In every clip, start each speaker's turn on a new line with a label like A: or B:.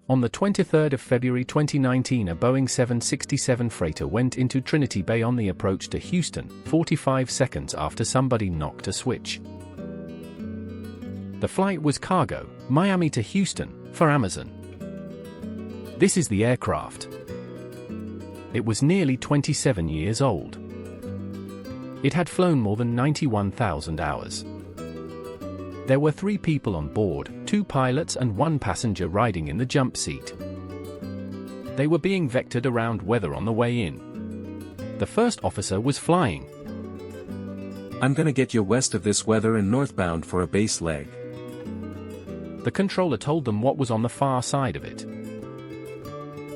A: On the 23rd of February 2019, a Boeing 767 freighter went into Trinity Bay on the approach to Houston, 45 seconds after somebody knocked a switch. The flight was cargo, Miami to Houston, for Amazon. This is the aircraft. It was nearly 27 years old. It had flown more than 91,000 hours. There were 3 people on board, 2 pilots and 1 passenger riding in the jump seat. They were being vectored around weather on the way in. The first officer was flying.
B: "I'm gonna get you west of this weather and northbound for a base leg."
A: The controller told them what was on the far side of it.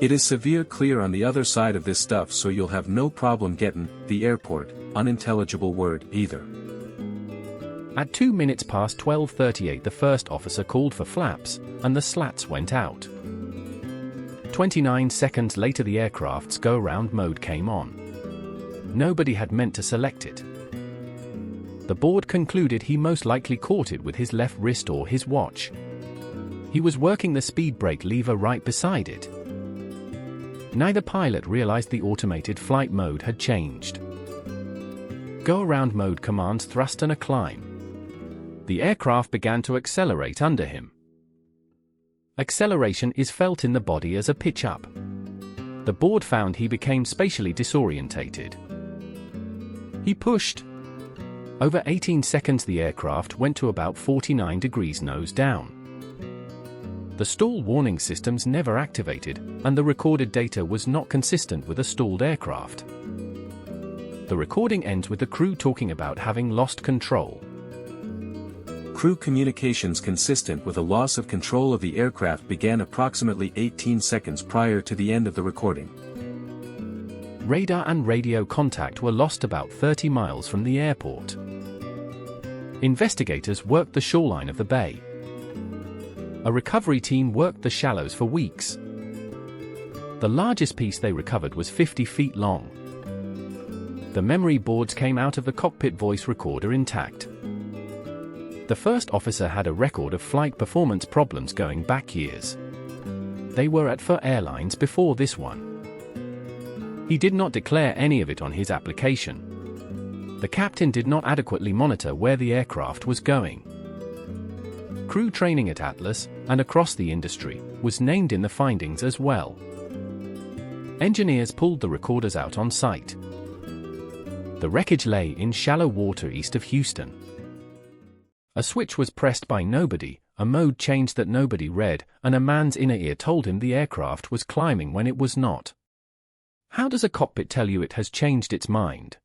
B: "It is severe clear on the other side of this stuff, so you'll have no problem getting the airport," unintelligible word, either.
A: At 2 minutes past 12:38, the first officer called for flaps, and the slats went out. 29 seconds later, the aircraft's go-around mode came on. Nobody had meant to select it. The board concluded he most likely caught it with his left wrist or his watch. He was working the speed brake lever right beside it. Neither pilot realized the automated flight mode had changed. Go-around mode commands thrust and a climb. The aircraft began to accelerate under him. Acceleration is felt in the body as a pitch-up. The board found he became spatially disorientated. He pushed. Over 18 seconds, the aircraft went to about 49 degrees nose down. The stall warning systems never activated, and the recorded data was not consistent with a stalled aircraft. The recording ends with the crew talking about having lost control.
B: Crew communications consistent with a loss of control of the aircraft began approximately 18 seconds prior to the end of the recording.
A: Radar and radio contact were lost about 30 miles from the airport. Investigators worked the shoreline of the bay. A recovery team worked the shallows for weeks. The largest piece they recovered was 50 feet long. The memory boards came out of the cockpit voice recorder intact. The first officer had a record of flight performance problems going back years. They were at for airlines before this one. He did not declare any of it on his application. The captain did not adequately monitor where the aircraft was going. Crew training at Atlas, and across the industry, was named in the findings as well. Engineers pulled the recorders out on site. The wreckage lay in shallow water east of Houston. A switch was pressed by nobody, a mode changed that nobody read, and a man's inner ear told him the aircraft was climbing when it was not. How does a cockpit tell you it has changed its mind?